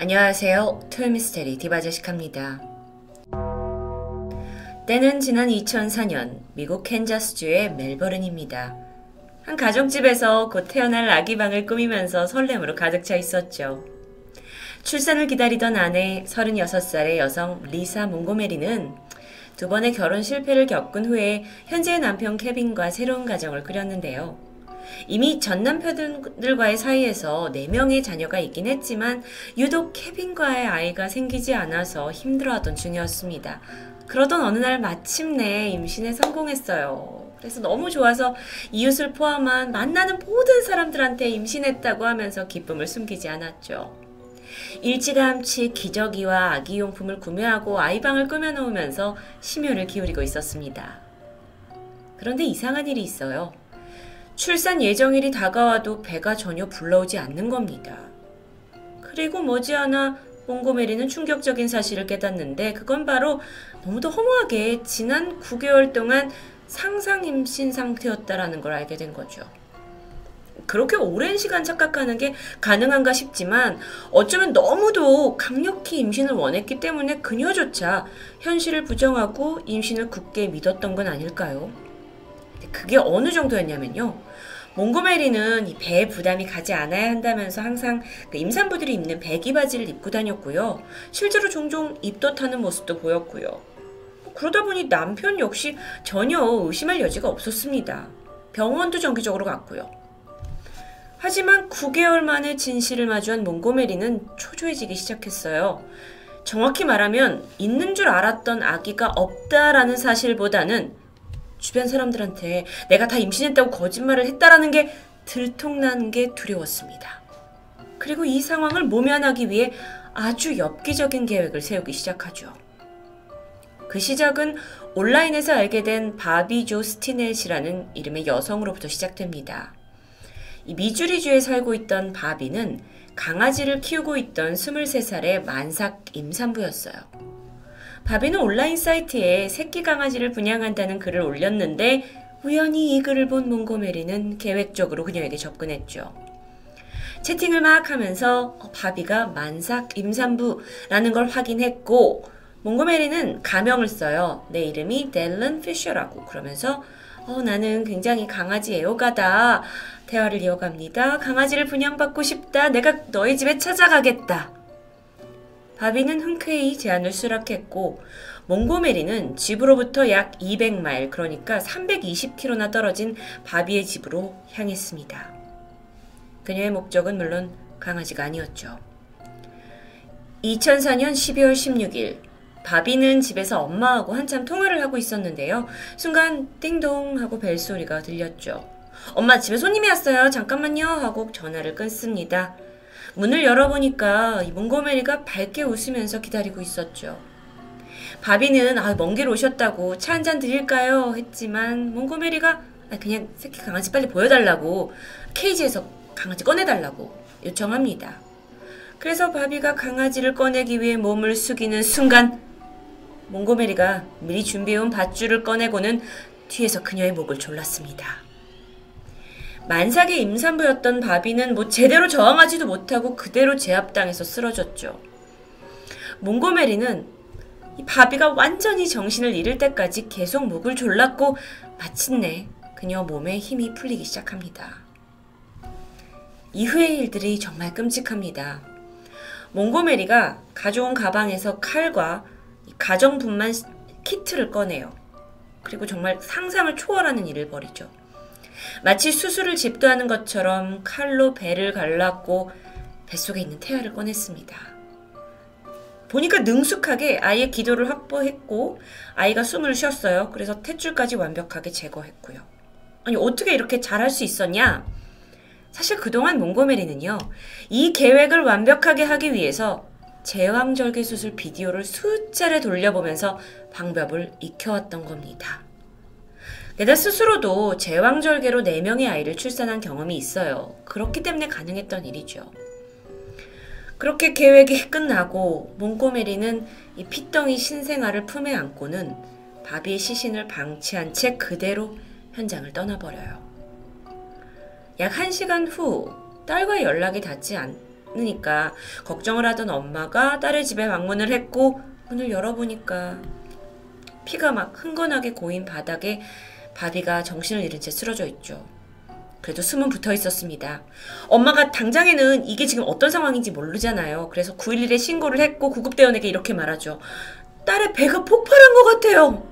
안녕하세요. 토요미스테리 디바제식합니다. 때는 지난 2004년 미국 캔자스주의 멜버른입니다. 한 가정집에서 곧 태어날 아기방을 꾸미면서 설렘으로 가득 차 있었죠. 출산을 기다리던 아내 36살의 여성 리사 몽고메리는 두 번의 결혼 실패를 겪은 후에 현재의 남편 케빈과 새로운 가정을 꾸렸는데요. 이미 전 남편들과의 사이에서 4명의 자녀가 있긴 했지만 유독 케빈과의 아이가 생기지 않아서 힘들어하던 중이었습니다. 그러던 어느 날 마침내 임신에 성공했어요. 그래서 너무 좋아서 이웃을 포함한 만나는 모든 사람들한테 임신했다고 하면서 기쁨을 숨기지 않았죠. 일찌감치 기저귀와 아기용품을 구매하고 아이방을 꾸며놓으면서 심혈을 기울이고 있었습니다. 그런데 이상한 일이 있어요. 출산 예정일이 다가와도 배가 전혀 불러오지 않는 겁니다. 그리고 머지않아 몽고메리는 충격적인 사실을 깨닫는데 그건 바로 너무도 허무하게 지난 9개월 동안 상상 임신 상태였다라는 걸 알게 된 거죠. 그렇게 오랜 시간 착각하는 게 가능한가 싶지만 어쩌면 너무도 강력히 임신을 원했기 때문에 그녀조차 현실을 부정하고 임신을 굳게 믿었던 건 아닐까요? 그게 어느 정도였냐면요. 몽고메리는 이 배에 부담이 가지 않아야 한다면서 항상 임산부들이 입는 배기 바지를 입고 다녔고요. 실제로 종종 입덧하는 모습도 보였고요. 그러다 보니 남편 역시 전혀 의심할 여지가 없었습니다. 병원도 정기적으로 갔고요. 하지만 9개월 만에 진실을 마주한 몽고메리는 초조해지기 시작했어요. 정확히 말하면 있는 줄 알았던 아기가 없다라는 사실보다는 주변 사람들한테 내가 다 임신했다고 거짓말을 했다라는 게 들통난 게 두려웠습니다. 그리고 이 상황을 모면하기 위해 아주 엽기적인 계획을 세우기 시작하죠. 그 시작은 온라인에서 알게 된 바비 조 스티넷이라는 이름의 여성으로부터 시작됩니다. 이 미주리주에 살고 있던 바비는 강아지를 키우고 있던 23살의 만삭 임산부였어요. 바비는 온라인 사이트에 새끼 강아지를 분양한다는 글을 올렸는데 우연히 이 글을 본 몽고메리는 계획적으로 그녀에게 접근했죠. 채팅을 막 하면서 바비가 만삭 임산부라는 걸 확인했고 몽고메리는 가명을 써요. 내 이름이 델런 피셔라고. 그러면서 나는 굉장히 강아지 애호가다. 대화를 이어갑니다. 강아지를 분양받고 싶다. 내가 너희 집에 찾아가겠다. 바비는 흔쾌히 제안을 수락했고 몽고메리는 집으로부터 약 200마일 그러니까 320km나 떨어진 바비의 집으로 향했습니다. 그녀의 목적은 물론 강아지가 아니었죠. 2004년 12월 16일 바비는 집에서 엄마하고 한참 통화를 하고 있었는데요. 순간 띵동 하고 벨소리가 들렸죠. 엄마 집에 손님이 왔어요. 잠깐만요 하고 전화를 끊습니다. 문을 열어보니까 몽고메리가 밝게 웃으면서 기다리고 있었죠. 바비는 먼 길 오셨다고 차 한잔 드릴까요? 했지만 몽고메리가 그냥 새끼 강아지 빨리 보여달라고 케이지에서 강아지 꺼내달라고 요청합니다. 그래서 바비가 강아지를 꺼내기 위해 몸을 숙이는 순간 몽고메리가 미리 준비해온 밧줄을 꺼내고는 뒤에서 그녀의 목을 졸랐습니다. 만삭의 임산부였던 바비는 제대로 저항하지도 못하고 그대로 제압당해서 쓰러졌죠. 몽고메리는 이 바비가 완전히 정신을 잃을 때까지 계속 목을 졸랐고 마침내 그녀 몸에 힘이 풀리기 시작합니다. 이후의 일들이 정말 끔찍합니다. 몽고메리가 가져온 가방에서 칼과 가정분만 키트를 꺼내요. 그리고 정말 상상을 초월하는 일을 벌이죠. 마치 수술을 집도하는 것처럼 칼로 배를 갈랐고 뱃속에 있는 태아를 꺼냈습니다. 보니까 능숙하게 아이의 기도를 확보했고 아이가 숨을 쉬었어요. 그래서 탯줄까지 완벽하게 제거했고요. 아니 어떻게 이렇게 잘할 수 있었냐? 사실 그동안 몽고메리는요. 이 계획을 완벽하게 하기 위해서 제왕절개 수술 비디오를 수차례 돌려보면서 방법을 익혀왔던 겁니다. 게다가 스스로도 제왕절개로 4명의 아이를 출산한 경험이 있어요. 그렇기 때문에 가능했던 일이죠. 그렇게 계획이 끝나고 몽고메리는 이 피덩이 신생아를 품에 안고는 바비의 시신을 방치한 채 그대로 현장을 떠나버려요. 약 1시간 후 딸과의 연락이 닿지 않으니까 걱정을 하던 엄마가 딸의 집에 방문을 했고 문을 열어보니까 피가 막 흥건하게 고인 바닥에 바비가 정신을 잃은 채 쓰러져 있죠. 그래도 숨은 붙어 있었습니다. 엄마가 당장에는 이게 지금 어떤 상황인지 모르잖아요. 그래서 911에 신고를 했고 구급대원에게 이렇게 말하죠. 딸의 배가 폭발한 것 같아요.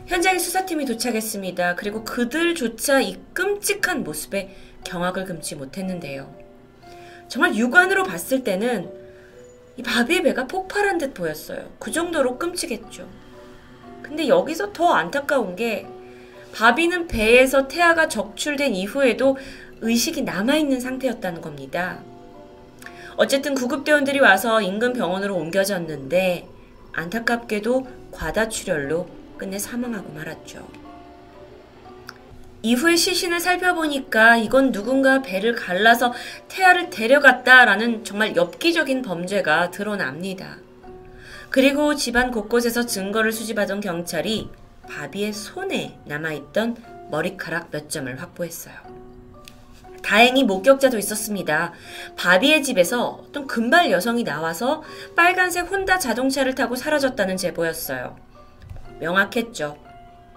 현장에 수사팀이 도착했습니다. 그리고 그들조차 이 끔찍한 모습에 경악을 금치 못했는데요. 정말 육안으로 봤을 때는 이 바비의 배가 폭발한 듯 보였어요. 그 정도로 끔찍했죠. 근데 여기서 더 안타까운 게 바비는 배에서 태아가 적출된 이후에도 의식이 남아있는 상태였다는 겁니다. 어쨌든 구급대원들이 와서 인근 병원으로 옮겨졌는데 안타깝게도 과다출혈로 끝내 사망하고 말았죠. 이후에 시신을 살펴보니까 이건 누군가 배를 갈라서 태아를 데려갔다라는 정말 엽기적인 범죄가 드러납니다. 그리고 집안 곳곳에서 증거를 수집하던 경찰이 바비의 손에 남아있던 머리카락 몇 점을 확보했어요. 다행히 목격자도 있었습니다. 바비의 집에서 어떤 금발 여성이 나와서 빨간색 혼다 자동차를 타고 사라졌다는 제보였어요. 명확했죠.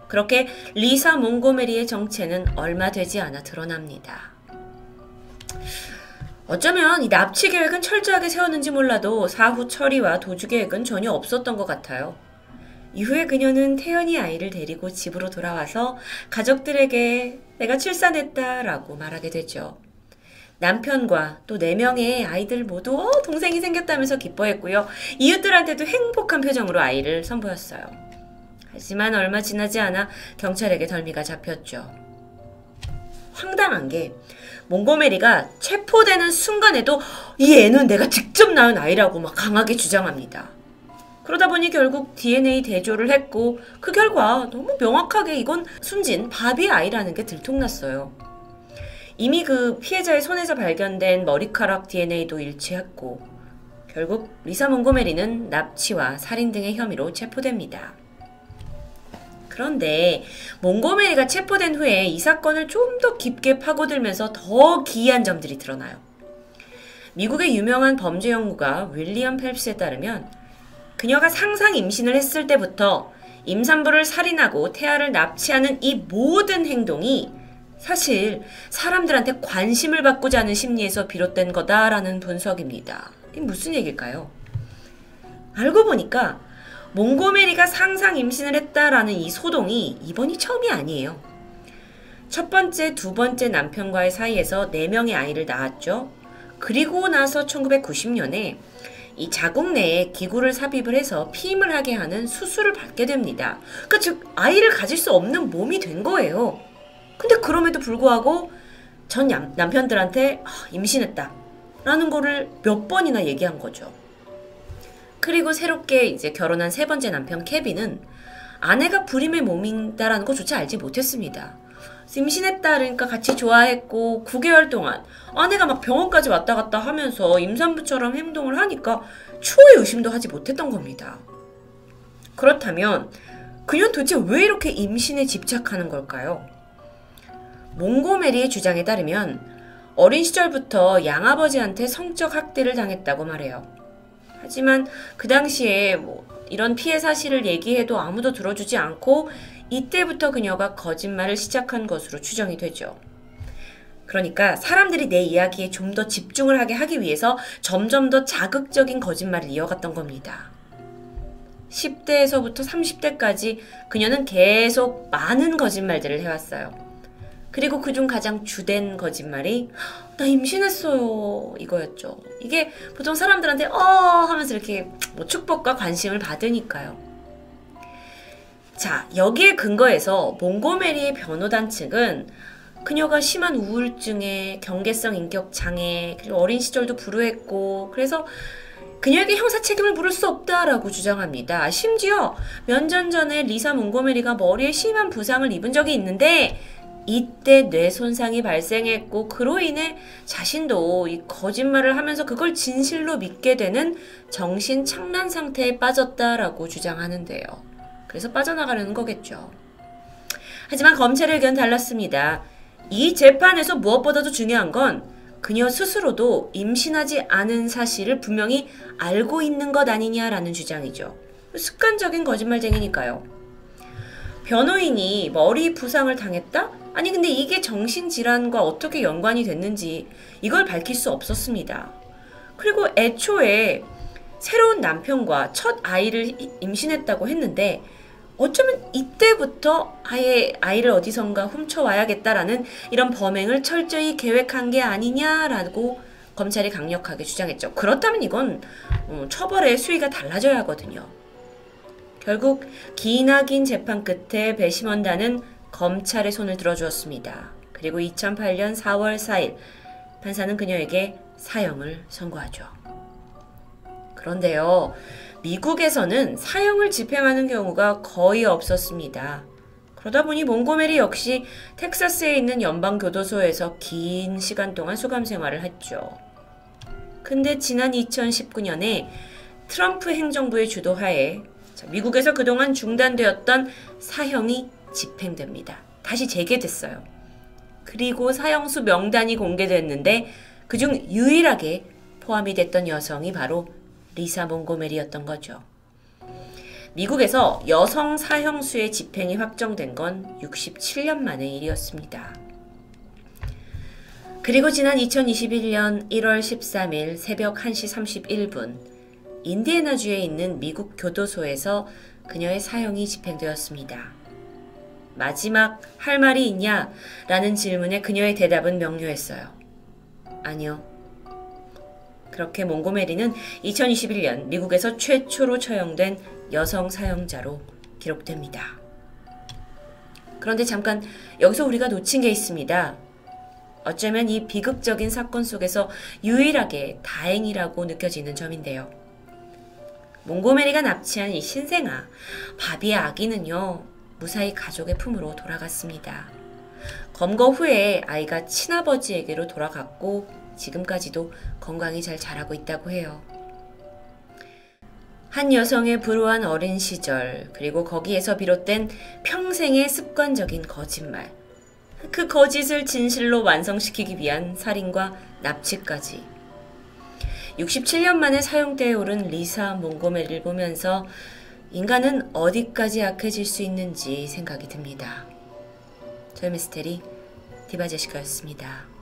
그렇게 리사 몽고메리의 정체는 얼마 되지 않아 드러납니다. 어쩌면 이 납치 계획은 철저하게 세웠는지 몰라도 사후 처리와 도주 계획은 전혀 없었던 것 같아요. 이후에 그녀는 태연이 아이를 데리고 집으로 돌아와서 가족들에게 내가 출산했다라고 말하게 되죠. 남편과 또 4명의 아이들 모두 동생이 생겼다면서 기뻐했고요. 이웃들한테도 행복한 표정으로 아이를 선보였어요. 하지만 얼마 지나지 않아 경찰에게 덜미가 잡혔죠. 황당한 게 몽고메리가 체포되는 순간에도 이 애는 내가 직접 낳은 아이라고 막 강하게 주장합니다. 그러다 보니 결국 DNA 대조를 했고 그 결과 너무 명확하게 이건 숨진 바비의 아이라는 게 들통났어요. 이미 그 피해자의 손에서 발견된 머리카락 DNA도 일치했고 결국 리사 몽고메리는 납치와 살인 등의 혐의로 체포됩니다. 그런데 몽고메리가 체포된 후에 이 사건을 좀 더 깊게 파고들면서 더 기이한 점들이 드러나요. 미국의 유명한 범죄 연구가 윌리엄 펠프스에 따르면 그녀가 상상 임신을 했을 때부터 임산부를 살인하고 태아를 납치하는 이 모든 행동이 사실 사람들한테 관심을 받고자 하는 심리에서 비롯된 거다라는 분석입니다. 이게 무슨 얘기일까요? 알고 보니까 몽고메리가 상상 임신을 했다라는 이 소동이 이번이 처음이 아니에요. 첫 번째, 두 번째 남편과의 사이에서 4명의 아이를 낳았죠. 그리고 나서 1990년에 이 자궁 내에 기구를 삽입을 해서 피임을 하게 하는 수술을 받게 됩니다. 그러니까 즉 아이를 가질 수 없는 몸이 된 거예요. 근데 그럼에도 불구하고 전 남편들한테 임신했다 라는 거를 몇 번이나 얘기한 거죠. 그리고 새롭게 이제 결혼한 3번째 남편 케빈은 아내가 불임의 몸이다라는 것조차 알지 못했습니다. 임신했다 그러니까 같이 좋아했고 9개월 동안 아내가 막 병원까지 왔다 갔다 하면서 임산부처럼 행동을 하니까 초의 의심도 하지 못했던 겁니다. 그렇다면 그녀는 도대체 왜 이렇게 임신에 집착하는 걸까요? 몽고메리의 주장에 따르면 어린 시절부터 양아버지한테 성적 학대를 당했다고 말해요. 하지만 그 당시에 이런 피해 사실을 얘기해도 아무도 들어주지 않고 이때부터 그녀가 거짓말을 시작한 것으로 추정이 되죠. 그러니까 사람들이 내 이야기에 좀 더 집중을 하게 하기 위해서 점점 더 자극적인 거짓말을 이어갔던 겁니다. 10대에서부터 30대까지 그녀는 계속 많은 거짓말들을 해왔어요. 그리고 그중 가장 주된 거짓말이 나 임신했어요 이거였죠. 이게 보통 사람들한테 하면서 이렇게 축복과 관심을 받으니까요. 자, 여기에 근거해서 몽고메리의 변호단 측은 그녀가 심한 우울증에 경계성 인격 장애 그리고 어린 시절도 불우했고 그래서 그녀에게 형사 책임을 물을 수 없다라고 주장합니다. 심지어 몇 년 전에 리사 몽고메리가 머리에 심한 부상을 입은 적이 있는데 이때 뇌 손상이 발생했고 그로 인해 자신도 이 거짓말을 하면서 그걸 진실로 믿게 되는 정신 착란 상태에 빠졌다라고 주장하는데요. 그래서 빠져나가려는 거겠죠. 하지만 검찰의 의견은 달랐습니다. 이 재판에서 무엇보다도 중요한 건 그녀 스스로도 임신하지 않은 사실을 분명히 알고 있는 것 아니냐라는 주장이죠. 습관적인 거짓말쟁이니까요. 변호인이 머리 부상을 당했다? 아니 근데 이게 정신질환과 어떻게 연관이 됐는지 이걸 밝힐 수 없었습니다. 그리고 애초에 새로운 남편과 첫 아이를 임신했다고 했는데 어쩌면 이때부터 아예 아이를 어디선가 훔쳐와야겠다라는 이런 범행을 철저히 계획한 게 아니냐라고 검찰이 강력하게 주장했죠. 그렇다면 이건 처벌의 수위가 달라져야 하거든요. 결국 기나긴 재판 끝에 배심원단은 검찰의 손을 들어주었습니다. 그리고 2008년 4월 4일 판사는 그녀에게 사형을 선고하죠. 그런데요, 미국에서는 사형을 집행하는 경우가 거의 없었습니다. 그러다 보니 몽고메리 역시 텍사스에 있는 연방교도소에서 긴 시간 동안 수감 생활을 했죠. 근데 지난 2019년에 트럼프 행정부의 주도하에 미국에서 그동안 중단되었던 사형이 집행됩니다. 다시 재개됐어요. 그리고 사형수 명단이 공개됐는데 그중 유일하게 포함이 됐던 여성이 바로 리사 몽고메리였던 거죠. 미국에서 여성 사형수의 집행이 확정된 건 67년 만의 일이었습니다. 그리고 지난 2021년 1월 13일 새벽 1시 31분 인디애나주에 있는 미국 교도소에서 그녀의 사형이 집행되었습니다. 마지막 할 말이 있냐? 라는 질문에 그녀의 대답은 명료했어요. 아니요. 그렇게 몽고메리는 2021년 미국에서 최초로 처형된 여성 사형자로 기록됩니다. 그런데 잠깐 여기서 우리가 놓친 게 있습니다. 어쩌면 이 비극적인 사건 속에서 유일하게 다행이라고 느껴지는 점인데요. 몽고메리가 납치한 이 신생아, 바비의 아기는요, 무사히 가족의 품으로 돌아갔습니다. 검거 후에 아이가 친아버지에게로 돌아갔고 지금까지도 건강히 잘 자라고 있다고 해요. 한 여성의 불우한 어린 시절, 그리고 거기에서 비롯된 평생의 습관적인 거짓말, 그 거짓을 진실로 완성시키기 위한 살인과 납치까지. 67년 만에 사형대에 오른 리사 몽고메리를 보면서 인간은 어디까지 약해질 수 있는지 생각이 듭니다. 저의 미스테리 디바제시카였습니다.